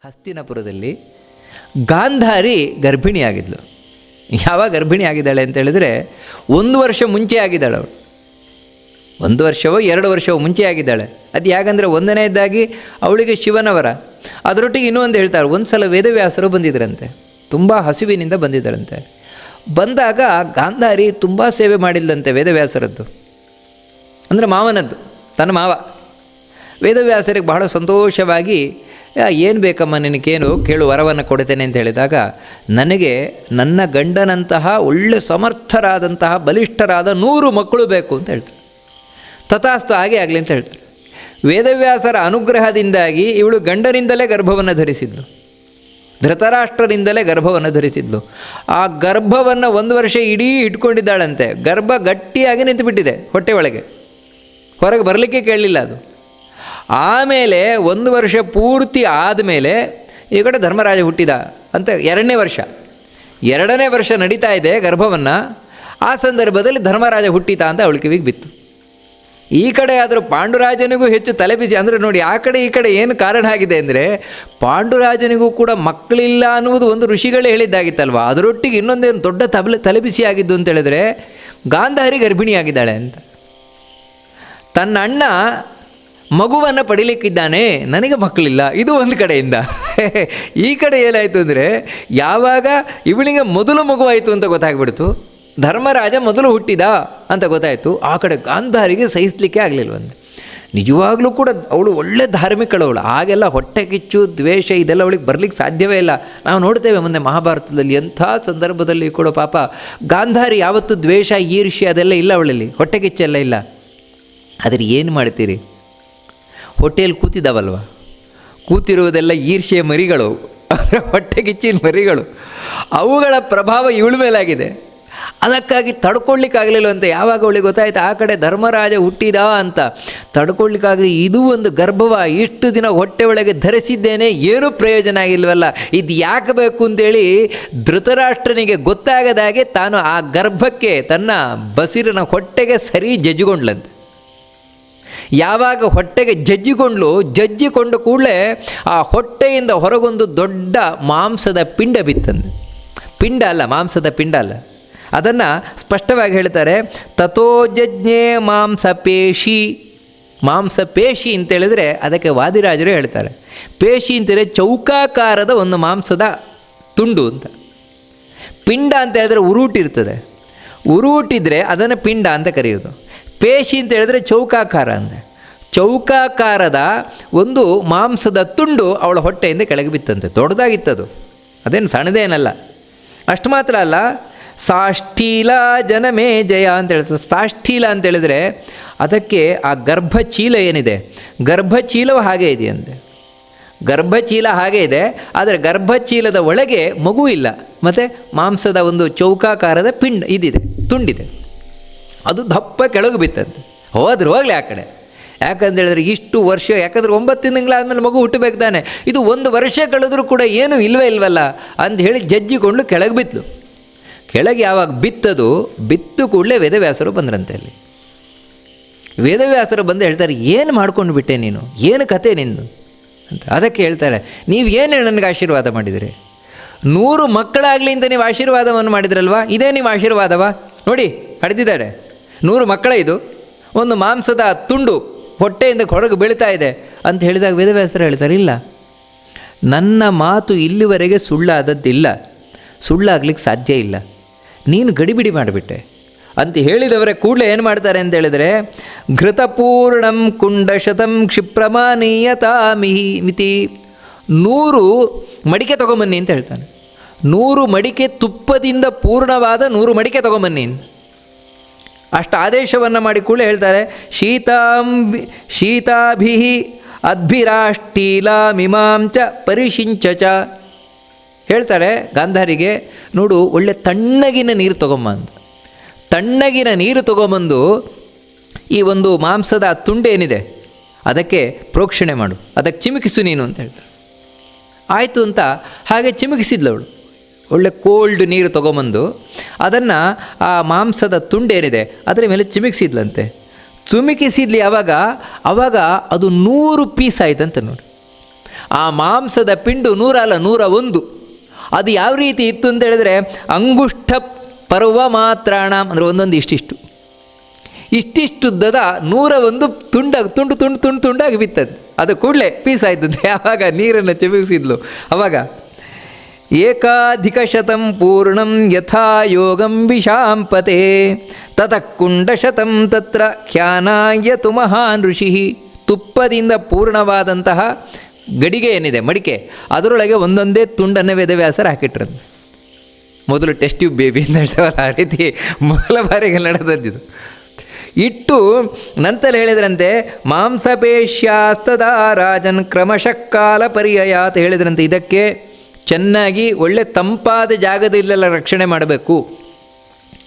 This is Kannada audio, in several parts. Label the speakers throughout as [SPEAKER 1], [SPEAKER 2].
[SPEAKER 1] ಹಸ್ತಿನಾಪುರದಲ್ಲಿ ಗಾಂಧಾರಿ ಗರ್ಭಿಣಿಯಾಗಿದ್ಲು. ಯಾವಾಗ ಗರ್ಭಿಣಿ ಆಗಿದ್ದಾಳೆ ಅಂತೇಳಿದರೆ 1 ವರ್ಷ ಮುಂಚೆ ಆಗಿದ್ದಾಳೆ ಅವಳು. 1 ವರ್ಷವೋ 2 ವರ್ಷವೋ ಮುಂಚೆ ಆಗಿದ್ದಾಳೆ. ಅದು ಯಾಕಂದರೆ ಒಂದನೇದಾಗಿ ಅವಳಿಗೆ ಶಿವನವರ, ಅದರೊಟ್ಟಿಗೆ ಇನ್ನೂ ಒಂದು ಹೇಳ್ತಾರೆ, ಒಂದು ಸಲ ವೇದವ್ಯಾಸರು ಬಂದಿದ್ದರಂತೆ, ತುಂಬ ಹಸಿವಿನಿಂದ ಬಂದಿದ್ದರಂತೆ. ಬಂದಾಗ ಗಾಂಧಾರಿ ತುಂಬ ಸೇವೆ ಮಾಡಿಲ್ಲದಂತೆ ವೇದವ್ಯಾಸರದ್ದು, ಅಂದರೆ ಮಾವನದ್ದು, ತನ್ನ ಮಾವ. ವೇದವ್ಯಾಸರಿಗೆ ಬಹಳ ಸಂತೋಷವಾಗಿ, ಏನು ಬೇಕಮ್ಮ ನಿನಗೇನು ಕೇಳು, ವರವನ್ನು ಕೊಡ್ತೇನೆ ಅಂತ ಹೇಳಿದಾಗ, ನನಗೆ ನನ್ನ ಗಂಡನಂತಹ ಒಳ್ಳೆ ಸಮರ್ಥರಾದಂತಹ ಬಲಿಷ್ಠರಾದ 100 ಮಕ್ಕಳು ಬೇಕು ಅಂತ ಹೇಳ್ತಾರೆ. ತಥಾಸ್ತು, ಹಾಗೆ ಆಗಲಿ ಅಂತ ಹೇಳ್ತಾರೆ. ವೇದವ್ಯಾಸರ ಅನುಗ್ರಹದಿಂದಾಗಿ ಇವಳು ಗಂಡನಿಂದಲೇ ಗರ್ಭವನ್ನು ಧರಿಸಿದ್ಲು, ಧೃತರಾಷ್ಟ್ರರಿಂದಲೇ ಗರ್ಭವನ್ನು ಧರಿಸಿದ್ಲು. ಆ ಗರ್ಭವನ್ನು 1 ವರ್ಷ ಇಡೀ ಇಟ್ಕೊಂಡಿದ್ದಾಳಂತೆ. ಗರ್ಭ ಗಟ್ಟಿಯಾಗಿ ನಿಂತುಬಿಟ್ಟಿದೆ ಹೊಟ್ಟೆ ಒಳಗೆ, ಹೊರಗೆ ಬರಲಿಕ್ಕೆ ಕೇಳಲಿಲ್ಲ ಅದು. ಆಮೇಲೆ 1 ವರ್ಷ ಪೂರ್ತಿ ಆದಮೇಲೆ ಈ ಕಡೆ ಧರ್ಮರಾಜ ಹುಟ್ಟಿದ ಅಂತ 2ನೇ ವರ್ಷ ನಡೀತಾ ಇದೆ ಗರ್ಭವನ್ನು. ಆ ಸಂದರ್ಭದಲ್ಲಿ ಧರ್ಮರಾಜ ಹುಟ್ಟಿತ ಅಂತ ಅವಳ ಕಿವಿಗೆ ಬಿತ್ತು. ಈ ಕಡೆ ಆದರೂ ಪಾಂಡುರಾಜನಿಗೂ ಹೆಚ್ಚು ತಲೆಬಿಸಿ. ಅಂದರೆ ನೋಡಿ, ಆ ಕಡೆ ಈ ಕಡೆ ಏನು ಕಾರಣ ಆಗಿದೆ ಅಂದರೆ, ಪಾಂಡುರಾಜನಿಗೂ ಕೂಡ ಮಕ್ಕಳಿಲ್ಲ ಅನ್ನುವುದು ಒಂದು ಋಷಿಗಳೇ ಹೇಳಿದ್ದಾಗಿತ್ತಲ್ವ, ಅದರೊಟ್ಟಿಗೆ ಇನ್ನೊಂದೇನು ದೊಡ್ಡ ತಲೆಬಿಸಿ ಆಗಿದ್ದು ಅಂತ ಹೇಳಿದ್ರೆ, ಗಾಂಧಾರಿ ಗರ್ಭಿಣಿಯಾಗಿದ್ದಾಳೆ ಅಂತ. ತನ್ನ ಅಣ್ಣ ಮಗುವನ್ನು ಪಡಿಲಿಕ್ಕಿದ್ದಾನೆ, ನನಗೆ ಮಕ್ಕಳಿಲ್ಲ, ಇದು ಒಂದು ಕಡೆಯಿಂದ. ಈ ಕಡೆ ಏನಾಯಿತು ಅಂದರೆ, ಯಾವಾಗ ಇವಳಿಗೆ ಮೊದಲು ಮಗುವಾಯಿತು ಅಂತ ಗೊತ್ತಾಗ್ಬಿಡ್ತು, ಧರ್ಮರಾಜ ಮೊದಲು ಹುಟ್ಟಿದ ಅಂತ ಗೊತ್ತಾಯಿತು, ಆ ಕಡೆ ಗಾಂಧಾರಿಗೆ ಸಹಿಸಲಿಕ್ಕೆ ಆಗಲಿಲ್ವಂತೆ. ನಿಜವಾಗ್ಲೂ ಕೂಡ ಅವಳು ಒಳ್ಳೆ ಧಾರ್ಮಿಕಳವಳು. ಆಗೆಲ್ಲ ಹೊಟ್ಟೆ ಕಿಚ್ಚು, ದ್ವೇಷ ಇದೆಲ್ಲ ಅವಳಿಗೆ ಬರಲಿಕ್ಕೆ ಸಾಧ್ಯವೇ ಇಲ್ಲ. ನಾವು ನೋಡ್ತೇವೆ ಮುಂದೆ ಮಹಾಭಾರತದಲ್ಲಿ, ಎಂಥ ಸಂದರ್ಭದಲ್ಲಿ ಕೂಡ ಪಾಪ ಗಾಂಧಾರಿ ಯಾವತ್ತೂ ದ್ವೇಷ, ಈರ್ಷ್ಯೆ ಅದೆಲ್ಲ ಇಲ್ಲ ಅವಳಲ್ಲಿ, ಹೊಟ್ಟೆ ಕಿಚ್ಚೆಲ್ಲ ಇಲ್ಲ. ಆದರೆ ಏನು ಮಾಡ್ತೀರಿ, ಹೊಟ್ಟೆಯಲ್ಲಿ ಕೂತಿದ್ದಾವಲ್ವ, ಕೂತಿರುವುದೆಲ್ಲ ಈರ್ಷ್ಯೆಯ ಮರಿಗಳು, ಹೊಟ್ಟೆ ಕಿಚ್ಚಿನ ಮರಿಗಳು, ಅವುಗಳ ಪ್ರಭಾವ ಇವಳ ಮೇಲಾಗಿದೆ. ಅದಕ್ಕಾಗಿ ತಡ್ಕೊಳ್ಳಿಕ್ಕಾಗಲಿಲ್ಲ ಅಂತ ಯಾವಾಗ ಅವಳಿಗೆ ಗೊತ್ತಾಯ್ತು ಆ ಕಡೆ ಧರ್ಮರಾಜ ಹುಟ್ಟಿದ ಅಂತ, ತಡ್ಕೊಳ್ಳಿಕ್ಕಾಗಲಿ, ಇದು ಒಂದು ಗರ್ಭವ, ಇಷ್ಟು ದಿನ ಹೊಟ್ಟೆ ಒಳಗೆ ಧರಿಸಿದ್ದೇನೆ, ಏನೂ ಪ್ರಯೋಜನ ಆಗಿಲ್ವಲ್ಲ, ಇದು ಯಾಕೆ ಬೇಕು ಅಂತೇಳಿ ಧೃತರಾಷ್ಟ್ರನಿಗೆ ಗೊತ್ತಾಗದಾಗೆ ತಾನು ಆ ಗರ್ಭಕ್ಕೆ, ತನ್ನ ಬಸಿರಿನ ಹೊಟ್ಟೆಗೆ ಸರಿ ಜಜ್ಜಿಕೊಂಡ್ಲಂತೆ. ಯಾವಾಗ ಹೊಟ್ಟೆಗೆ ಜಜ್ಜಿಕೊಂಡು ಕೂಡಲೇ ಆ ಹೊಟ್ಟೆಯಿಂದ ಹೊರಗೊಂದು ದೊಡ್ಡ ಮಾಂಸದ ಪಿಂಡ ಬಿತ್ತಂದು. ಪಿಂಡ ಅಲ್ಲ, ಮಾಂಸದ ಪಿಂಡ ಅಲ್ಲ. ಅದನ್ನು ಸ್ಪಷ್ಟವಾಗಿ ಹೇಳ್ತಾರೆ, ತಥೋಜಜ್ಞೆ ಮಾಂಸಪೇಶಿ. ಮಾಂಸಪೇಶಿ ಅಂತೇಳಿದರೆ ಅದಕ್ಕೆ ವಾದಿರಾಜರು ಹೇಳ್ತಾರೆ, ಪೇಶಿ ಅಂತೇಳಿದರೆ ಚೌಕಾಕಾರದ ಒಂದು ಮಾಂಸದ ತುಂಡು ಅಂತ. ಪಿಂಡ ಅಂತ ಹೇಳಿದ್ರೆ ಉರುಟಿರ್ತದೆ, ಉರುಟಿದ್ರೆ ಅದನ್ನು ಪಿಂಡ ಅಂತ ಕರೆಯೋದು. ಪೇಶಿ ಅಂತ ಹೇಳಿದ್ರೆ ಚೌಕಾಕಾರ ಅಂತ. ಚೌಕಾಕಾರದ ಒಂದು ಮಾಂಸದ ತುಂಡು ಅವಳ ಹೊಟ್ಟೆಯಿಂದ ಕೆಳಗೆ ಬಿತ್ತಂತೆ. ದೊಡ್ಡದಾಗಿತ್ತದು, ಅದೇನು ಸಣ್ಣದೇನಲ್ಲ. ಅಷ್ಟು ಮಾತ್ರ ಅಲ್ಲ, ಸಾಷ್ಠೀಲ ಜನಮೇ ಜಯ ಅಂತ ಹೇಳ್ತಾರೆ. ಸಾಷ್ಠೀಲ ಅಂತೇಳಿದರೆ ಅದಕ್ಕೆ ಆ ಗರ್ಭಚೀಲ ಏನಿದೆ, ಗರ್ಭಚೀಲವು ಹಾಗೆ ಇದೆಯಂತೆ. ಗರ್ಭಚೀಲ ಹಾಗೆ ಇದೆ, ಆದರೆ ಗರ್ಭಚೀಲದ ಒಳಗೆ ಮಗು ಇಲ್ಲ, ಮತ್ತು ಮಾಂಸದ ಒಂದು ಚೌಕಾಕಾರದ ಪಿಂಡ ಇದಿದೆ, ತುಂಡಿದೆ, ಅದು ದಪ್ಪ ಕೆಳಗೆ ಬಿತ್ತಂತೆ. ಹೋಗಲಿ ಆ ಕಡೆ. ಯಾಕಂತೇಳಿದ್ರೆ ಇಷ್ಟು ವರ್ಷ, ಯಾಕಂದರೆ 9 ತಿಂಗಳಾದಮೇಲೆ ಮಗು ಹುಟ್ಟಬೇಕು ತಾನೆ, ಇದು 1 ವರ್ಷ ಕಳೆದರೂ ಕೂಡ ಏನೂ ಇಲ್ವಲ್ಲ ಅಂತ ಹೇಳಿ ಜಜ್ಜಿಕೊಂಡು ಕೆಳಗೆ ಬಿತ್ತಲು. ಕೆಳಗೆ ಯಾವಾಗ ಬಿತ್ತು ಕೂಡಲೇ ವೇದವ್ಯಾಸರು ಬಂದ್ರಂತೆ. ಅಲ್ಲಿ ವೇದವ್ಯಾಸರು ಬಂದು ಹೇಳ್ತಾರೆ, ಏನು ಮಾಡ್ಕೊಂಡು ಬಿಟ್ಟೆ ನೀನು, ಏನು ಕತೆ ನಿಂದು ಅಂತ. ಅದಕ್ಕೆ ಹೇಳ್ತಾರೆ, ನೀವು ಏನು ನನಗೆ ಆಶೀರ್ವಾದ ಮಾಡಿದಿರಿ, 100 ಮಕ್ಕಳಾಗಲಿ ಅಂತ ನೀವು ಆಶೀರ್ವಾದವನ್ನು ಮಾಡಿದ್ರಲ್ವ, ಇದೇ ನೀವು ಆಶೀರ್ವಾದವಾ? ನೋಡಿ ಹಡೆದಿದ್ದಾರೆ, 100 ಮಕ್ಕಳ, ಇದು ಒಂದು ಮಾಂಸದ ತುಂಡು ಹೊಟ್ಟೆಯಿಂದ ಹೊರಗೆ ಬೀಳ್ತಾ ಇದೆ ಅಂತ ಹೇಳಿದಾಗ ವೇದವ್ಯಾಸರು ಹೇಳ್ತಾರೆ, ಇಲ್ಲ, ನನ್ನ ಮಾತು ಇಲ್ಲಿವರೆಗೆ ಸುಳ್ಳಾದದ್ದಿಲ್ಲ, ಸುಳ್ಳಾಗ್ಲಿಕ್ಕೆ ಸಾಧ್ಯ ಇಲ್ಲ, ನೀನು ಗಡಿಬಿಡಿ ಮಾಡಿಬಿಟ್ಟೆ ಅಂತ ಹೇಳಿದವರೇ ಕೂಡಲೇ ಏನು ಮಾಡ್ತಾರೆ ಅಂತ ಹೇಳಿದರೆ, ಘೃತಪೂರ್ಣಂ ಕುಂಡಶತಂ ಕ್ಷಿಪ್ರಮಾನೀಯತಾ ಮಿತಿ. 100 ಮಡಿಕೆ ತೊಗೊಂಬನ್ನಿ ಅಂತ ಹೇಳ್ತಾನೆ. 100 ಮಡಿಕೆ ತುಪ್ಪದಿಂದ ಪೂರ್ಣವಾದ 100 ಮಡಿಕೆ ತೊಗೊಂಬನ್ನಿ. ಅಷ್ಟು ಆದೇಶವನ್ನು ಮಾಡಿ ಕೂಡ ಹೇಳ್ತಾರೆ, ಶೀತಾಭಿ ಅದ್ಭಿರಾಷ್ಟೀಲಾ ಮೀಮಾಂಚ ಪರಿಶಿಂಚ. ಹೇಳ್ತಾರೆ ಗಾಂಧಾರಿಗೆ, ನೋಡು, ಒಳ್ಳೆ ತಣ್ಣಗಿನ ನೀರು ತೊಗೊಂಬ ಅಂತ. ತಣ್ಣಗಿನ ನೀರು ತೊಗೊಂಬಂದು ಈ ಒಂದು ಮಾಂಸದ ತುಂಡೇನಿದೆ ಅದಕ್ಕೆ ಪ್ರೋಕ್ಷಣೆ ಮಾಡು, ಅದಕ್ಕೆ ಚಿಮುಕಿಸು ನೀನು ಅಂತ ಹೇಳ್ತಾರೆ. ಆಯಿತು ಅಂತ ಹಾಗೆ ಚಿಮುಕಿಸಿದ್ಲವಳು. ಒಳ್ಳೆ ಕೋಲ್ಡ್ ನೀರು ತೊಗೊಂಬಂದು ಅದನ್ನು ಆ ಮಾಂಸದ ತುಂಡೇನಿದೆ ಅದರ ಮೇಲೆ ಚಿಮುಕಿಸಿದ್ಲಂತೆ. ಚಿಮುಕಿಸಿದ್ಲಿ ಆವಾಗ ಅದು 100 ಪೀಸ್ ಆಯ್ತಂತೆ ನೋಡಿ. ಆ ಮಾಂಸದ ಪಿಂಡು 100 ಅಲ್ಲ 101. ಅದು ಯಾವ ರೀತಿ ಇತ್ತು ಅಂತ ಹೇಳಿದ್ರೆ ಅಂಗುಷ್ಠ ಪರ್ವ ಮಾತ್ರಾಣ ಅಂದರೆ ಒಂದೊಂದು ಇಷ್ಟಿಷ್ಟುದ್ದದ 101 ತುಂಡಾಗಿ ಬಿತ್ತದ್ದು. ಅದು ಕೂಡಲೇ ಪೀಸ್ ಆಯ್ತದೆ. ಆವಾಗ ನೀರನ್ನು ಚಿಮುಕಿಸಿದ್ಲು. ಅವಾಗ ಏಕಾಧಿಕಶತಂ ಪೂರ್ಣಂ ಯಥಾ ಯೋಗಂ ವಿಶಾಂಪತೆ ತತಃ ಕುಂಡಶತಂ ತತ್ರ ಖ್ಯಾನಾಯತು ಮಹಾನ್ ಋಷಿ. ತುಪ್ಪದಿಂದ ಪೂರ್ಣವಾದಂತಹ ಗಡಿಗೆ ಏನಿದೆ ಮಡಿಕೆ, ಅದರೊಳಗೆ ಒಂದೊಂದೇ ತುಂಡನ್ನು ವೇದವ್ಯಾಸರು ಹಾಕಿಟ್ರಂತೆ. ಮೊದಲು ಟೆಸ್ಟ್ ಟ್ಯೂಬ್ ಬೇಬಿ ಅಂತ ಹೇಳ್ತಾವಲ್ಲ, ಆ ರೀತಿ ಮೊದಲ ಬಾರಿಗೆ ನಡೆದದ್ದಿದು. ಇಟ್ಟು ನಂತರ ಹೇಳಿದ್ರಂತೆ ಮಾಂಸಪೇಶ್ಯಾಸ್ತದಾ ರಾಜನ್ ಕ್ರಮಶಃ ಕಾಲ ಪರ್ಯಯಾತ್ ಹೇಳಿದ್ರಂತೆ. ಇದಕ್ಕೆ ಚೆನ್ನಾಗಿ ಒಳ್ಳೆ ತಂಪಾದ ಜಾಗದಲ್ಲೆಲ್ಲ ರಕ್ಷಣೆ ಮಾಡಬೇಕು.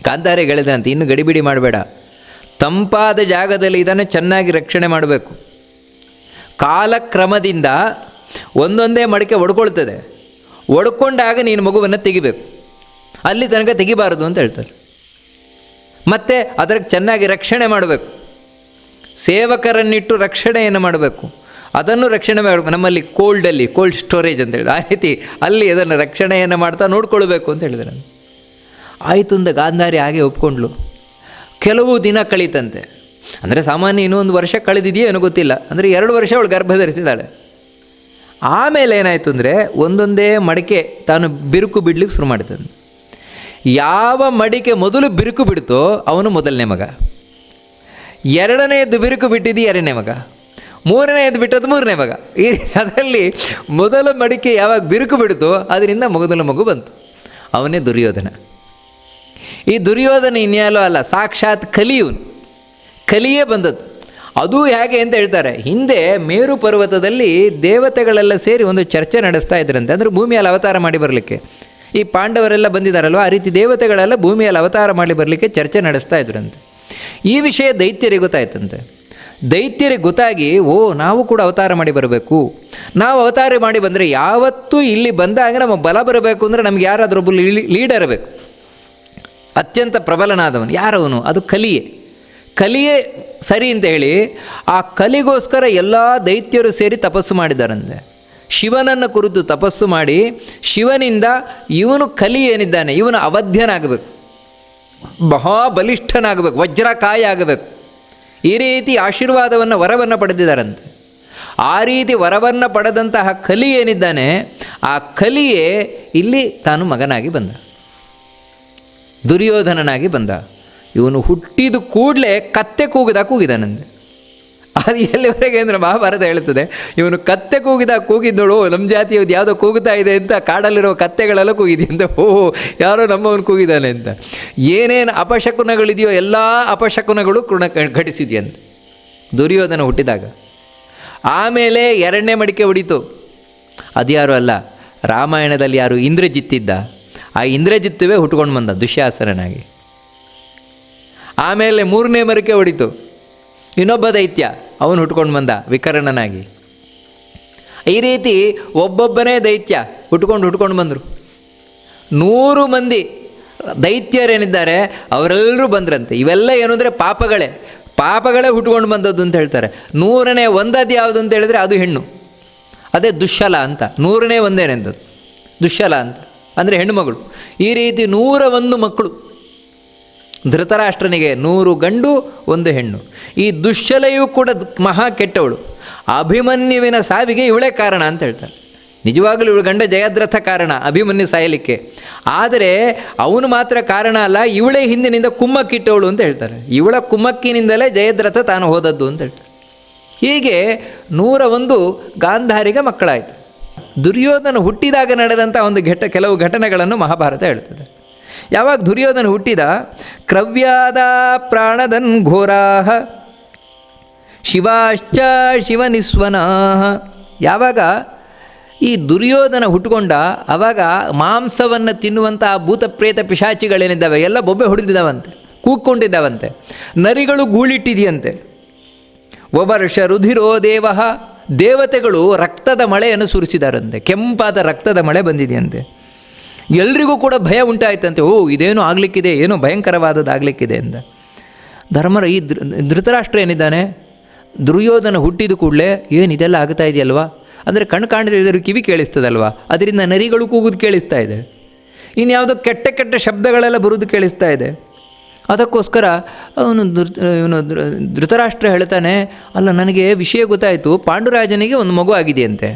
[SPEAKER 1] ಕಾಂತಾರಿಗೆ ಹೇಳಿದ್ರಂತೆ ಇನ್ನು ಗಡಿಬಿಡಿ ಮಾಡಬೇಡ, ತಂಪಾದ ಜಾಗದಲ್ಲಿ ಇದನ್ನು ಚೆನ್ನಾಗಿ ರಕ್ಷಣೆ ಮಾಡಬೇಕು. ಕಾಲಕ್ರಮದಿಂದ ಒಂದೊಂದೇ ಮಡಿಕೆ ಒಡ್ಕೊಳ್ತದೆ, ಒಡ್ಕೊಂಡಾಗ ನೀನು ಮಗುವನ್ನು ತೆಗಿಬೇಕು, ಅಲ್ಲಿ ತನಕ ತೆಗಿಬಾರದು ಅಂತ ಹೇಳ್ತಾರೆ. ಮತ್ತು ಅದಕ್ಕೆ ಚೆನ್ನಾಗಿ ರಕ್ಷಣೆ ಮಾಡಬೇಕು, ಸೇವಕರನ್ನಿಟ್ಟು ರಕ್ಷಣೆಯನ್ನು ಮಾಡಬೇಕು, ಅದನ್ನು ರಕ್ಷಣೆ ಮಾಡಬೇಕು. ನಮ್ಮಲ್ಲಿ ಕೋಲ್ಡ್ ಸ್ಟೋರೇಜ್ ಅಂತ ಹೇಳಿದ್ರು, ಆ ರೀತಿ ಅಲ್ಲಿ ಅದನ್ನು ರಕ್ಷಣೆಯನ್ನು ಮಾಡ್ತಾ ನೋಡ್ಕೊಳ್ಬೇಕು ಅಂತ ಹೇಳಿದ್ರು. ಆಯಿತು ಅಂದ ಗಾಂಧಾರಿ ಹಾಗೆ ಒಪ್ಕೊಂಡ್ಲು. ಕೆಲವು ದಿನ ಕಳೀತಂತೆ, ಅಂದರೆ ಸಾಮಾನ್ಯ ಇನ್ನೊಂದು ವರ್ಷ ಕಳೆದಿದೆಯೋ ಏನೋ ಗೊತ್ತಿಲ್ಲ, ಅಂದರೆ 2 ವರ್ಷ ಅವಳು ಗರ್ಭ ಧರಿಸಿದ್ದಾಳೆ. ಆಮೇಲೆ ಏನಾಯಿತು ಅಂದರೆ ಒಂದೊಂದೇ ಮಡಿಕೆ ತಾನು ಬಿರುಕು ಬಿಡ್ಲಿಕ್ಕೆ ಶುರು ಮಾಡ್ತಾನೆ. ಯಾವ ಮಡಿಕೆ ಮೊದಲು ಬಿರುಕು ಬಿಡ್ತೋ ಅವನು ಮೊದಲನೇ ಮಗ, ಎರಡನೆಯದ್ದು ಬಿರುಕು ಬಿಟ್ಟಿದ್ದು 2ನೇ ಮಗ, 3ನೇದು ಬಿಟ್ಟದ್ದು 3ನೇ ಮಗ. ಈ ಅದರಲ್ಲಿ ಮೊದಲ ಮಡಿಕೆ ಯಾವಾಗ ಬಿರುಕು ಬಿಡ್ತೋ ಅದರಿಂದ ಮೊದಲ ಮಗು ಬಂತು, ಅವನೇ ದುರ್ಯೋಧನ. ಈ ದುರ್ಯೋಧನ ಇನ್ಯಾಲೋ ಅಲ್ಲ, ಸಾಕ್ಷಾತ್ ಕಲಿಯೇ ಬಂದದ್ದು. ಅದು ಹೇಗೆ ಅಂತ ಹೇಳ್ತಾರೆ, ಹಿಂದೆ ಮೇರು ಪರ್ವತದಲ್ಲಿ ದೇವತೆಗಳೆಲ್ಲ ಸೇರಿ ಒಂದು ಚರ್ಚೆ ನಡೆಸ್ತಾ ಇದ್ರಂತೆ. ಅಂದರೆ ಭೂಮಿಯಲ್ಲಿ ಅವತಾರ ಮಾಡಿ ಬರಲಿಕ್ಕೆ ಈ ಪಾಂಡವರೆಲ್ಲ ಬಂದಿದ್ದಾರಲ್ವ, ಆ ರೀತಿ ದೇವತೆಗಳೆಲ್ಲ ಭೂಮಿಯಲ್ಲಿ ಅವತಾರ ಮಾಡಿ ಬರಲಿಕ್ಕೆ ಚರ್ಚೆ ನಡೆಸ್ತಾ ಇದ್ರಂತೆ. ಈ ವಿಷಯ ದೈತ್ಯರಿಗೆ ಗೊತ್ತಾಯ್ತಂತೆ. ದೈತ್ಯರಿಗೆ ಗೊತ್ತಾಗಿ ನಾವು ಕೂಡ ಅವತಾರ ಮಾಡಿ ಬರಬೇಕು, ನಾವು ಅವತಾರ ಮಾಡಿ ಬಂದರೆ ಯಾವತ್ತೂ ಇಲ್ಲಿ ಬಂದಾಗ ನಮಗೆ ಬಲ ಬರಬೇಕು ಅಂದರೆ ನಮ್ಗೆ ಯಾರಾದರೂ ಒಬ್ಬ ಲೀಡರ್ ಬೇಕು, ಅತ್ಯಂತ ಪ್ರಬಲನಾದವನು. ಯಾರವನು? ಅದು ಕಲಿಯೇ ಸರಿ ಅಂತ ಹೇಳಿ ಆ ಕಲಿಗೋಸ್ಕರ ಎಲ್ಲ ದೈತ್ಯರು ಸೇರಿ ತಪಸ್ಸು ಮಾಡಿದ್ದಾರಂತೆ. ಶಿವನನ್ನು ಕುರಿತು ತಪಸ್ಸು ಮಾಡಿ ಶಿವನಿಂದ ಇವನು ಕಲಿ ಏನಿದ್ದಾನೆ ಇವನು ಅವಧ್ಯನಾಗಬೇಕು, ಮಹಾಬಲಿಷ್ಠನಾಗಬೇಕು, ವಜ್ರಕಾಯ ಆಗಬೇಕು, ಈ ರೀತಿ ಆಶೀರ್ವಾದವನ್ನು ವರವನ್ನು ಪಡೆದಿದ್ದಾರಂತೆ. ಆ ರೀತಿ ವರವನ್ನು ಪಡೆದಂತಹ ಕಲಿ ಏನಿದ್ದಾನೆ ಆ ಕಲಿಯೇ ಇಲ್ಲಿ ತಾನು ಮಗನಾಗಿ ಬಂದ, ದುರ್ಯೋಧನನಾಗಿ ಬಂದ. ಇವನು ಹುಟ್ಟಿದ ಕೂಡಲೇ ಕತ್ತೆ ಕೂಗಿದಾನಂತೆ. ಅದು ಎಲ್ಲಿವರೆಗೆ ಅಂದರೆ ಮಹಾಭಾರತ ಹೇಳ್ತದೆ, ಇವನು ಕತ್ತೆ ಕೂಗಿದ್ದೋಳು ನಮ್ಮ ಜಾತಿಯವ್ದು ಯಾವುದೋ ಕೂಗುತ್ತಾ ಇದೆ ಅಂತ ಕಾಡಲ್ಲಿರೋ ಕತ್ತೆಗಳೆಲ್ಲ ಕೂಗಿದೆಯಂತೆ. ಯಾರೋ ನಮ್ಮವನು ಕೂಗಿದ್ದಾನೆ ಅಂತ. ಏನೇನು ಅಪಶಕುನಗಳಿದೆಯೋ ಎಲ್ಲ ಅಪಶಕುನಗಳು ಘಟಿಸಿದೆಯಂತೆ ದುರ್ಯೋಧನ ಹುಟ್ಟಿದಾಗ. ಆಮೇಲೆ 2ನೇ ಮಡಿಕೆ ಹೊಡಿತು. ಅದ್ಯಾರು ಅಲ್ಲ, ರಾಮಾಯಣದಲ್ಲಿ ಯಾರು ಇಂದ್ರಜಿತ್ತಿದ್ದ, ಆ ಇಂದ್ರಜಿತ್ತುವೇ ಹುಟ್ಕೊಂಡು ಬಂದ ದುಶ್ಯಾಸನನಾಗಿ. ಆಮೇಲೆ 3ನೇ ಮಡಿಕೆ ಹೊಡಿತು, ಇನ್ನೊಬ್ಬ ದೈತ್ಯ ಅವನು ಹುಟ್ಕೊಂಡು ಬಂದ ವಿಕರ್ಣನಾಗಿ. ಈ ರೀತಿ ಒಬ್ಬೊಬ್ಬನೇ ದೈತ್ಯ ಹುಟ್ಕೊಂಡು ಬಂದರು. 100 ಮಂದಿ ದೈತ್ಯರೇನಿದ್ದಾರೆ ಅವರೆಲ್ಲರೂ ಬಂದ್ರಂತೆ. ಇವೆಲ್ಲ ಏನು ಅಂದರೆ ಪಾಪಗಳೇ ಹುಟ್ಕೊಂಡು ಬಂದದ್ದು ಅಂತ ಹೇಳ್ತಾರೆ. 100ನೇ ಒಂದದ್ದು ಯಾವುದು ಅಂತ ಹೇಳಿದ್ರೆ ಅದು ಹೆಣ್ಣು, ಅದೇ ದುಶ್ಶಲ ಅಂತ. 100ನೇ ಒಂದೇನೆಂಥದ್ದು ದುಶ್ಶಲ ಅಂತ ಅಂದರೆ ಹೆಣ್ಣು ಮಗಳು. ಈ ರೀತಿ 101 ಮಕ್ಕಳು ಧೃತರಾಷ್ಟ್ರನಿಗೆ, 100 ಗಂಡು 1 ಹೆಣ್ಣು. ಈ ದುಶ್ಶಲೆಯೂ ಕೂಡ ಮಹಾ ಕೆಟ್ಟವಳು. ಅಭಿಮನ್ಯುವಿನ ಸಾವಿಗೆ ಇವಳೇ ಕಾರಣ ಅಂತ ಹೇಳ್ತಾರೆ. ನಿಜವಾಗಲೂ ಇವಳು ಗಂಡ ಜಯದ್ರಥ ಕಾರಣ ಅಭಿಮನ್ಯು ಸಾಯಲಿಕ್ಕೆ. ಆದರೆ ಅವನು ಮಾತ್ರ ಕಾರಣ ಅಲ್ಲ, ಇವಳೇ ಹಿಂದಿನಿಂದ ಕುಮ್ಮಕ್ಕಿಟ್ಟವಳು ಅಂತ ಹೇಳ್ತಾರೆ. ಇವಳ ಕುಮ್ಮಕ್ಕಿನಿಂದಲೇ ಜಯದ್ರಥ ತಾನು ಹೋದದ್ದು ಅಂತ ಹೇಳ್ತಾರೆ. ಹೀಗೆ 101 ಗಾಂಧಾರಿಗೆ ಮಕ್ಕಳಾಯಿತು. ದುರ್ಯೋಧನ ಹುಟ್ಟಿದಾಗ ನಡೆದಂಥ ಒಂದು ಕೆಲವು ಘಟನೆಗಳನ್ನು ಮಹಾಭಾರತ ಹೇಳ್ತದೆ. ಯಾವಾಗ ದುರ್ಯೋಧನ ಹುಟ್ಟಿದ, ಕ್ರವ್ಯಾದ ಪ್ರಾಣದನ್ ಘೋರಾಹ ಶಿವಾಶ್ಚ ಶಿವನಿಸ್ವನಾಹ. ಯಾವಾಗ ಈ ದುರ್ಯೋಧನ ಹುಟ್ಟುಕೊಂಡ ಆವಾಗ ಮಾಂಸವನ್ನು ತಿನ್ನುವಂಥ ಭೂತ ಪ್ರೇತ ಪಿಶಾಚಿಗಳೇನಿದ್ದಾವೆ ಎಲ್ಲ ಬೊಬ್ಬೆ ಹೊಡೆದಿದ್ದಾವಂತೆ, ಕೂಕ್ಕೊಂಡಿದ್ದಾವಂತೆ, ನರಿಗಳು ಗೂಳಿಟ್ಟಿದೆಯಂತೆ. ವವರ್ಷ ರುಧಿರೋ ದೇವಃ, ದೇವತೆಗಳು ರಕ್ತದ ಮಳೆಯನ್ನು ಸುರಿಸಿದಾರಂತೆ, ಕೆಂಪಾದ ರಕ್ತದ ಮಳೆ ಬಂದಿದೆಯಂತೆ. ಎಲ್ರಿಗೂ ಕೂಡ ಭಯ ಉಂಟಾಯ್ತಂತೆ. ಇದೇನೋ ಆಗಲಿಕ್ಕಿದೆ, ಏನೋ ಭಯಂಕರವಾದದ್ದು ಆಗಲಿಕ್ಕಿದೆ ಅಂತ. ಈ ಧೃತರಾಷ್ಟ್ರ ಏನಿದ್ದಾನೆ, ದುರ್ಯೋಧನ ಹುಟ್ಟಿದ ಕೂಡಲೇ ಇದೆಲ್ಲ ಆಗ್ತಾ ಇದೆಯಲ್ವಾ ಅಂದರೆ ಕಣ್ಣು ಕಾಣದಿದ್ದರೂ ಕಿವಿ ಕೇಳಿಸ್ತದಲ್ವ, ಅದರಿಂದ ನರಿಗಳು ಕೂಗುದು ಕೇಳಿಸ್ತಾ ಇದೆ, ಇನ್ಯಾವುದೋ ಕೆಟ್ಟ ಕೆಟ್ಟ ಶಬ್ದಗಳೆಲ್ಲ ಬರೋದು ಕೇಳಿಸ್ತಾ ಇದೆ. ಅದಕ್ಕೋಸ್ಕರ ಇವನು ಧೃತರಾಷ್ಟ್ರ ಹೇಳ್ತಾನೆ, ಅಲ್ಲ ನನಗೆ ವಿಷಯ ಗೊತ್ತಾಯಿತು, ಪಾಂಡುರಾಜನಿಗೆ ಒಂದು ಮಗು ಆಗಿದೆಯಂತೆ,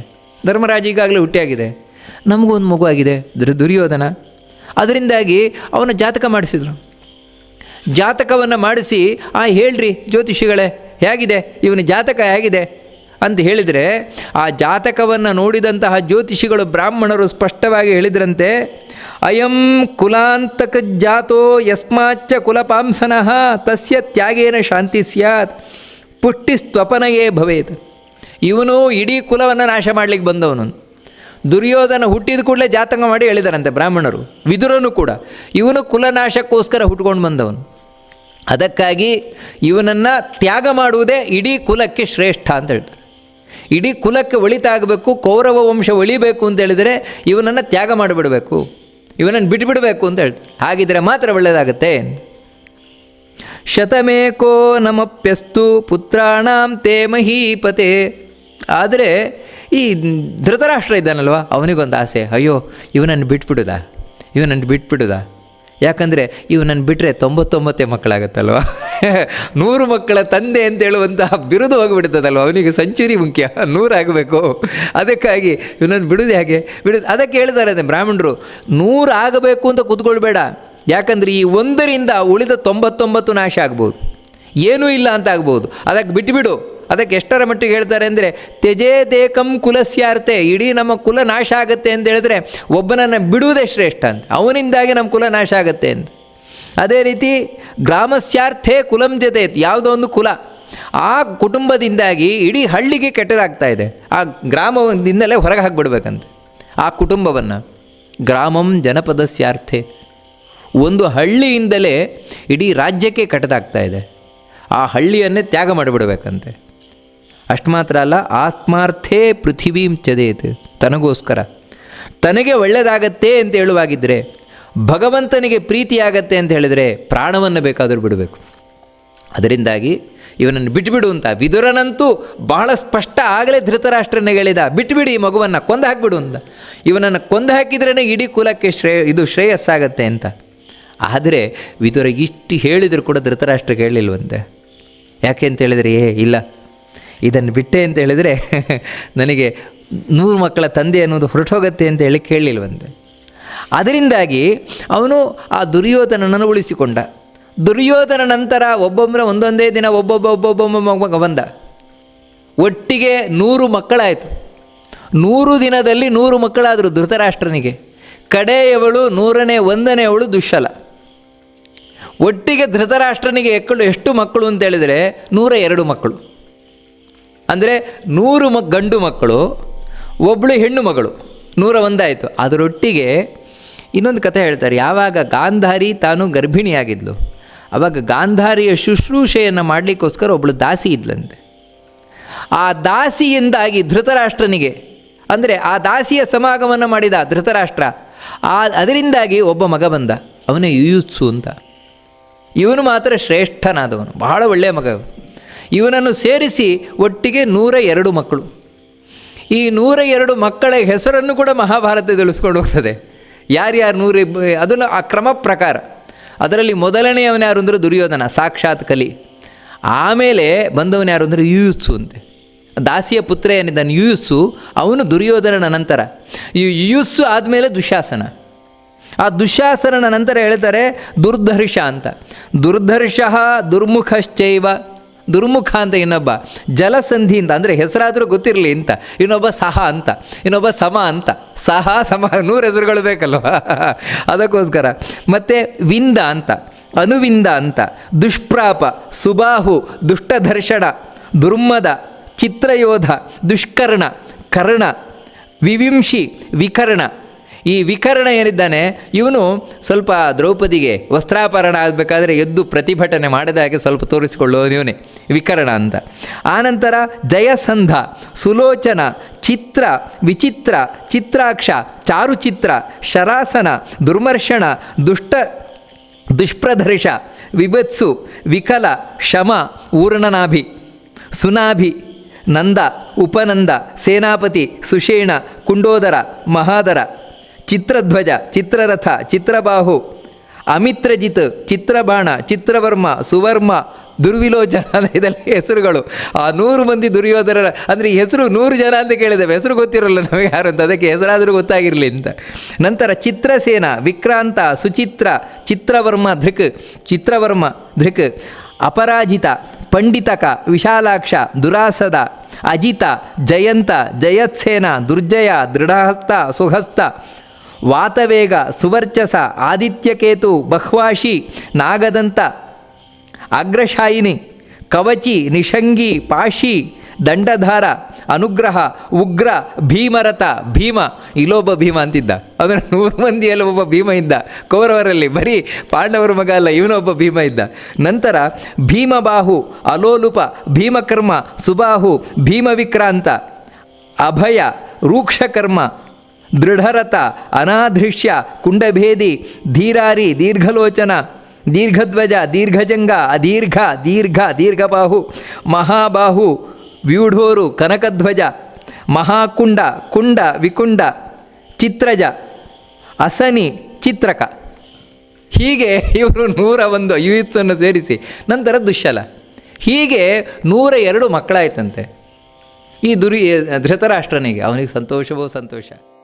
[SPEAKER 1] ಧರ್ಮರಾಜ ಈಗಾಗಲೇ ಹುಟ್ಟಿಯಾಗಿದೆ, ನಮಗೂ ಒಂದು ಮಗು ಆಗಿದೆ ದುರ್ಯೋಧನ. ಅದರಿಂದಾಗಿ ಅವನ ಜಾತಕ ಮಾಡಿಸಿದ್ರು. ಜಾತಕವನ್ನು ಮಾಡಿಸಿ ಹೇಳ್ರಿ ಜ್ಯೋತಿಷಿಗಳೇ ಹೇಗಿದೆ ಇವನ ಜಾತಕ ಹೇಗಿದೆ ಅಂತ ಹೇಳಿದರೆ, ಆ ಜಾತಕವನ್ನು ನೋಡಿದಂತಹ ಜ್ಯೋತಿಷಿಗಳು ಬ್ರಾಹ್ಮಣರು ಸ್ಪಷ್ಟವಾಗಿ ಹೇಳಿದ್ರಂತೆ, ಅಯಂ ಕುಲಾಂತಕ ಜಾತೋ ಯಸ್ಮಾಚ್ಚ ಕುಲಪಾಂಸನಃ ತಸ್ಯ ತ್ಯಾಗೇನ ಶಾಂತಿ ಸ್ಯಾತ್ ಪುಷ್ಟಿಸ್ತ್ವಪನಯೇ ಭವೇತ್. ಇವನು ಇಡೀ ಕುಲವನ್ನು ನಾಶ ಮಾಡಲಿಕ್ಕೆ ಬಂದವನು. ದುರ್ಯೋಧನ ಹುಟ್ಟಿದ ಕೂಡಲೇ ಜಾತಕ ಮಾಡಿ ಹೇಳಿದಾರಂತೆ ಬ್ರಾಹ್ಮಣರು. ವಿದುರನು ಕೂಡ ಇವನು ಕುಲನಾಶಕ್ಕೋಸ್ಕರ ಹುಟ್ಕೊಂಡು ಬಂದವನು. ಅದಕ್ಕಾಗಿ ಇವನನ್ನು ತ್ಯಾಗ ಮಾಡುವುದೇ ಇಡೀ ಕುಲಕ್ಕೆ ಶ್ರೇಷ್ಠ ಅಂತ ಹೇಳ್ತಾರೆ. ಇಡೀ ಕುಲಕ್ಕೆ ಒಳಿತಾಗಬೇಕು, ಕೌರವ ವಂಶ ಒಳಿಬೇಕು ಅಂತ ಹೇಳಿದರೆ ಇವನನ್ನು ತ್ಯಾಗ ಮಾಡಿಬಿಡಬೇಕು, ಇವನನ್ನು ಬಿಟ್ಟುಬಿಡಬೇಕು ಅಂತ ಹೇಳ್ತಾರೆ. ಹಾಗಿದ್ರೆ ಮಾತ್ರ ಒಳ್ಳೆಯದಾಗತ್ತೆ. ಶತಮೇಕೋ ನಮಪ್ಯಸ್ತು ಪುತ್ರಾಣಾಂ ತೇ ಮಹೀಪತೆ. ಆದರೆ ಈ ಧೃತರಾಷ್ಟ್ರ ಇದ್ದಾನಲ್ವ, ಅವನಿಗೊಂದು ಆಸೆ, ಅಯ್ಯೋ ಇವನನ್ನು ಬಿಟ್ಬಿಡುದಾ, ಯಾಕಂದರೆ ಇವನನ್ನು ಬಿಟ್ಟರೆ 99 ಮಕ್ಕಳಾಗತ್ತಲ್ವ, 100 ಮಕ್ಕಳ ತಂದೆ ಅಂತ ಹೇಳುವಂತಹ ಬಿರುದು ಹೋಗಿಬಿಡ್ತದಲ್ವ, ಅವನಿಗೆ ಸೆಂಚುರಿ ಮುಖ್ಯ, 100 ಆಗಬೇಕು. ಅದಕ್ಕಾಗಿ ಇವನನ್ನು ಬಿಡೋದು ಹೇಗೆ ಅದಕ್ಕೆ ಹೇಳ್ತಾರೆ ಬ್ರಾಹ್ಮಣರು, 100 ಆಗಬೇಕು ಅಂತ ಕೂತ್ಕೊಳ್ಬೇಡ, ಯಾಕಂದರೆ ಈ 1ರಿಂದ ಉಳಿದ 99 ನಾಶ ಆಗ್ಬೋದು, ಏನೂ ಇಲ್ಲ ಅಂತ ಆಗ್ಬೋದು, ಅದಕ್ಕೆ ಬಿಟ್ಟುಬಿಡು. ಅದಕ್ಕೆ ಎಷ್ಟರ ಮಟ್ಟಿಗೆ ಹೇಳ್ತಾರೆ ಅಂದರೆ, ತ್ಯಜೇದೇಕಂ ಕುಲಸ್ಯಾರ್ತೆ, ಇಡೀ ನಮ್ಮ ಕುಲ ನಾಶ ಆಗುತ್ತೆ ಅಂತ ಹೇಳಿದ್ರೆ ಒಬ್ಬನನ್ನು ಬಿಡುವುದೇ ಶ್ರೇಷ್ಠ ಅಂತ, ಅವನಿಂದಾಗಿ ನಮ್ಮ ಕುಲ ನಾಶ ಆಗುತ್ತೆ ಅಂತ. ಅದೇ ರೀತಿ ಗ್ರಾಮಸ್ಯಾರ್ಥೇ ಕುಲಂ ಜತೆತ್, ಯಾವುದೋ ಒಂದು ಕುಲ, ಆ ಕುಟುಂಬದಿಂದಾಗಿ ಇಡೀ ಹಳ್ಳಿಗೆ ಕೆಟ್ಟದಾಗ್ತಾ ಇದೆ, ಆ ಗ್ರಾಮದಿಂದಲೇ ಹೊರಗೆ ಹಾಕಿಬಿಡ್ಬೇಕಂತೆ ಆ ಕುಟುಂಬವನ್ನು. ಗ್ರಾಮಂ ಜನಪದಸ್ಯಾರ್ಥೆ, ಒಂದು ಹಳ್ಳಿಯಿಂದಲೇ ಇಡೀ ರಾಜ್ಯಕ್ಕೆ ಕೆಟ್ಟದಾಗ್ತಾ ಇದೆ, ಆ ಹಳ್ಳಿಯನ್ನೇ ತ್ಯಾಗ ಮಾಡಿಬಿಡ್ಬೇಕಂತೆ. ಅಷ್ಟು ಮಾತ್ರ ಅಲ್ಲ, ಆತ್ಮಾರ್ಥೇ ಪೃಥಿವೀಂ ಚದೇತ್, ತನಗೋಸ್ಕರ ತನಗೆ ಒಳ್ಳೆಯದಾಗತ್ತೆ ಅಂತ ಹೇಳುವಾಗಿದ್ದರೆ, ಭಗವಂತನಿಗೆ ಪ್ರೀತಿಯಾಗತ್ತೆ ಅಂತ ಹೇಳಿದರೆ ಪ್ರಾಣವನ್ನು ಬೇಕಾದರೂ ಬಿಡಬೇಕು. ಅದರಿಂದಾಗಿ ಇವನನ್ನು ಬಿಟ್ಟುಬಿಡು ಅಂತ ವಿದುರನಂತೂ ಬಹಳ ಸ್ಪಷ್ಟ ಆಗಲೇ ಧೃತರಾಷ್ಟ್ರನಿಗೆ ಹೇಳಿದ, ಬಿಟ್ಟುಬಿಡಿ ಈ ಮಗುವನ್ನು, ಕೊಂದು ಹಾಕಿಬಿಡು ಅಂತ. ಇವನನ್ನು ಕೊಂದು ಹಾಕಿದ್ರೇ ಇಡೀ ಕುಲಕ್ಕೆ ಇದು ಶ್ರೇಯಸ್ಸಾಗತ್ತೆ ಅಂತ. ಆದರೆ ವಿದುರ ಇಷ್ಟು ಹೇಳಿದರೂ ಕೂಡ ಧೃತರಾಷ್ಟ್ರ ಕೇಳಲಿಲ್ವಂತೆ. ಯಾಕೆ ಅಂತ ಹೇಳಿದರೆ, ಇಲ್ಲ ಇದನ್ನು ಬಿಟ್ಟೆ ಅಂತ ಹೇಳಿದರೆ ನನಗೆ 100 ಮಕ್ಕಳ ತಂದೆ ಅನ್ನೋದು ಹೊರಟೋಗತ್ತೆ ಅಂತ ಹೇಳಿ ಕೇಳಲಿಲ್ವಂತೆ. ಅದರಿಂದಾಗಿ ಅವನು ಆ ದುರ್ಯೋಧನನನ್ನು ಉಳಿಸಿಕೊಂಡ. ದುರ್ಯೋಧನ ನಂತರ ಒಂದೊಂದೇ ದಿನ ಒಬ್ಬೊಬ್ಬ ಬಂದ, ಒಟ್ಟಿಗೆ 100 ಮಕ್ಕಳಾಯಿತು. 100 ದಿನದಲ್ಲಿ 100 ಮಕ್ಕಳಾದರು ಧೃತರಾಷ್ಟ್ರನಿಗೆ. ಕಡೆಯವಳು 101ನೇವಳು ದುಶ್ಶಲ. ಒಟ್ಟಿಗೆ ಧೃತರಾಷ್ಟ್ರನಿಗೆ ಎಷ್ಟು ಮಕ್ಕಳು ಅಂತ ಹೇಳಿದರೆ 102 ಮಕ್ಕಳು. ಅಂದರೆ 100 ಗಂಡು ಮಕ್ಕಳು, ಒಬ್ಬಳು ಹೆಣ್ಣು ಮಗಳು, 101 ಆಯಿತು. ಅದರೊಟ್ಟಿಗೆ ಇನ್ನೊಂದು ಕಥೆ ಹೇಳ್ತಾರೆ, ಯಾವಾಗ ಗಾಂಧಾರಿ ತಾನು ಗರ್ಭಿಣಿಯಾಗಿದ್ಲು, ಆವಾಗ ಗಾಂಧಾರಿಯ ಶುಶ್ರೂಷೆಯನ್ನು ಮಾಡಲಿಕ್ಕೋಸ್ಕರ ಒಬ್ಬಳು ದಾಸಿ ಇದ್ಲಂತೆ. ಆ ದಾಸಿಯಿಂದಾಗಿ ಧೃತರಾಷ್ಟ್ರನಿಗೆ, ಅಂದರೆ ಆ ದಾಸಿಯ ಸಮಾಗಮನ ಮಾಡಿದ ಧೃತರಾಷ್ಟ್ರ, ಅದರಿಂದಾಗಿ ಒಬ್ಬ ಮಗ ಬಂದ, ಅವನೇ ಯುಯುತ್ಸು ಅಂತ. ಇವನು ಮಾತ್ರ ಶ್ರೇಷ್ಠನಾದವನು, ಬಹಳ ಒಳ್ಳೆಯ ಮಗ. ಇವನನ್ನು ಸೇರಿಸಿ ಒಟ್ಟಿಗೆ 102 ಮಕ್ಕಳು. ಈ 102 ಮಕ್ಕಳ ಹೆಸರನ್ನು ಕೂಡ ಮಹಾಭಾರತ ತಿಳಿಸ್ಕೊಂಡು ಹೋಗ್ತದೆ, ಯಾರ್ಯಾರು 100, ಅದನ್ನು ಆ ಕ್ರಮ ಪ್ರಕಾರ. ಅದರಲ್ಲಿ ಮೊದಲನೆಯವನು ಯಾರು ಅಂದರೆ ದುರ್ಯೋಧನ, ಸಾಕ್ಷಾತ್ ಕಲಿ. ಆಮೇಲೆ ಬಂದವನು ಯಾರು ಅಂದರೆ ಯುಯುತ್ಸು ಅಂತೆ, ದಾಸಿಯ ಪುತ್ರ ಏನಿದ್ದಾನೆ ಯುಯುತ್ಸು, ಅವನು ದುರ್ಯೋಧನನ ನಂತರ. ಈ ಯುಯುತ್ಸು ಆದಮೇಲೆ ದುಶ್ಯಾಸನ. ಆ ದುಶ್ಯಾಸನನ ನಂತರ ಹೇಳ್ತಾರೆ ದುರ್ಧರ್ಷ ಅಂತ. ದುರ್ಧರ್ಷ ದುರ್ಮುಖಶ್ಚೈವ, ದುರ್ಮುಖ ಅಂತ ಇನ್ನೊಬ್ಬ, ಜಲಸಂಧಿ ಅಂತ, ಅಂದರೆ ಹೆಸರಾದರೂ ಗೊತ್ತಿರಲಿ ಅಂತ, ಇನ್ನೊಬ್ಬ ಸಹ ಅಂತ, ಇನ್ನೊಬ್ಬ ಸಮ ಅಂತ. ಸಹ ಸಮ 100 ಹೆಸರುಗಳು ಬೇಕಲ್ವ, ಅದಕ್ಕೋಸ್ಕರ. ಮತ್ತು ವಿಂದ ಅಂತ, ಅನುವಿಂದ ಅಂತ, ದುಷ್ಪ್ರಾಪ, ಸುಬಾಹು, ದುಷ್ಟದರ್ಶನ, ದುರ್ಮದ, ಚಿತ್ರಯೋಧ, ದುಷ್ಕರ್ಣ, ಕರ್ಣ, ವಿವಿಂಶಿ, ವಿಕರ್ಣ. ಈ ವಿಕರ್ಣ ಏನಿದ್ದಾನೆ ಇವನು ಸ್ವಲ್ಪ ದ್ರೌಪದಿಗೆ ವಸ್ತ್ರಾಪರಣ ಆಗಬೇಕಾದ್ರೆ ಎದ್ದು ಪ್ರತಿಭಟನೆ ಮಾಡಿದ ಹಾಗೆ ಸ್ವಲ್ಪ ತೋರಿಸಿಕೊಳ್ಳೋದು ಇವನೇ ವಿಕರ್ಣ ಅಂತ. ಆನಂತರ ಜಯಸಂಧ, ಸುಲೋಚನ, ಚಿತ್ರ, ವಿಚಿತ್ರ, ಚಿತ್ರಾಕ್ಷ, ಚಾರುಚಿತ್ರ, ಶರಾಸನ, ದುರ್ಮರ್ಷಣ, ದುಷ್ಪ್ರದರ್ಶ, ವಿಭತ್ಸು, ವಿಕಲ, ಶಮ, ಊರ್ಣನಾಭಿ, ಸುನಾಭಿ, ನಂದ, ಉಪನಂದ, ಸೇನಾಪತಿ, ಸುಷೇಣ, ಕುಂಡೋದರ, ಮಹಾದರ, ಚಿತ್ರಧ್ವಜ, ಚಿತ್ರರಥ, ಚಿತ್ರಬಾಹು, ಅಮಿತ್ರಜಿತ್, ಚಿತ್ರಬಾಣ, ಚಿತ್ರವರ್ಮ, ಸುವರ್ಮ, ದುರ್ವಿಲೋಚನ, ಇದೆಲ್ಲ ಹೆಸರುಗಳು. ಆ 100 ಮಂದಿ ದುರ್ಯೋಧನರ, ಅಂದರೆ ಈ ಹೆಸರು 100 ಜನ ಅಂತ ಕೇಳಿದ್ದೇವೆ, ಹೆಸರು ಗೊತ್ತಿರೋಲ್ಲ ನಮಗೆ ಯಾರು ಅಂತ, ಅದಕ್ಕೆ ಹೆಸರಾದರೂ ಗೊತ್ತಾಗಿರಲಿ ಅಂತ. ನಂತರ ಚಿತ್ರಸೇನ, ವಿಕ್ರಾಂತ, ಸುಚಿತ್ರ, ಚಿತ್ರವರ್ಮ ಧೃಕ್, ಚಿತ್ರವರ್ಮ ಧೃಕ್, ಅಪರಾಜಿತ, ಪಂಡಿತಕ, ವಿಶಾಲಾಕ್ಷ, ದುರಾಸದ, ಅಜಿತ, ಜಯಂತ, ಜಯತ್ಸೇನ, ದುರ್ಜಯ, ದೃಢಹಸ್ತ, ಸುಹಸ್ತ, ವಾತವೇಗ, ಸುವರ್ಚಸ, ಆದಿತ್ಯಕೇತು, ಬಹ್ವಾಶಿ, ನಾಗದಂತ, ಅಗ್ರಶಾಯಿನಿ, ಕವಚಿ, ನಿಷಂಗಿ, ಪಾಶಿ, ದಂಡಧಾರ, ಅನುಗ್ರಹ, ಉಗ್ರ, ಭೀಮರಥ, ಭೀಮ, ಇಲ್ಲೊಬ್ಬ ಭೀಮ ಅಂತಿದ್ದ, ಅದರ 100 ಮಂದಿಯಲ್ಲಿ ಒಬ್ಬ ಭೀಮ ಇದ್ದ. ಕೌರವರಲ್ಲಿ ಬರೀ ಪಾಂಡವರ ಮಗ ಅಲ್ಲ, ಇವನೊಬ್ಬ ಭೀಮ ಇದ್ದ. ನಂತರ ಭೀಮಬಾಹು, ಅಲೋಲುಪ, ಭೀಮಕರ್ಮ, ಸುಬಾಹು, ಭೀಮವಿಕ್ರಾಂತ, ಅಭಯ, ರೂಕ್ಷಕರ್ಮ, ದೃಢರಥ, ಅನಾಧೃಶ್ಯ, ಕುಂಡಭೇದಿ, ಧೀರಾರಿ, ದೀರ್ಘಲೋಚನ, ದೀರ್ಘಧ್ವಜ, ದೀರ್ಘಜಂಗ, ಅದೀರ್ಘ, ದೀರ್ಘ, ದೀರ್ಘಬಾಹು, ಮಹಾಬಾಹು, ವ್ಯೂಢೋರು, ಕನಕಧ್ವಜ, ಮಹಾಕುಂಡ, ಕುಂಡ, ವಿಕುಂಡ, ಚಿತ್ರಜ, ಅಸನಿ, ಚಿತ್ರಕ. ಹೀಗೆ ಇವರು 101 ಯುಯುತ್ಸನ್ನು ಸೇರಿಸಿ, ನಂತರ ದುಶ್ಶಲ. ಹೀಗೆ 102 ಮಕ್ಕಳಾಯ್ತಂತೆ ಈ ಧೃತರಾಷ್ಟ್ರನಿಗೆ. ಅವನಿಗೆ ಸಂತೋಷವೋ ಸಂತೋಷ.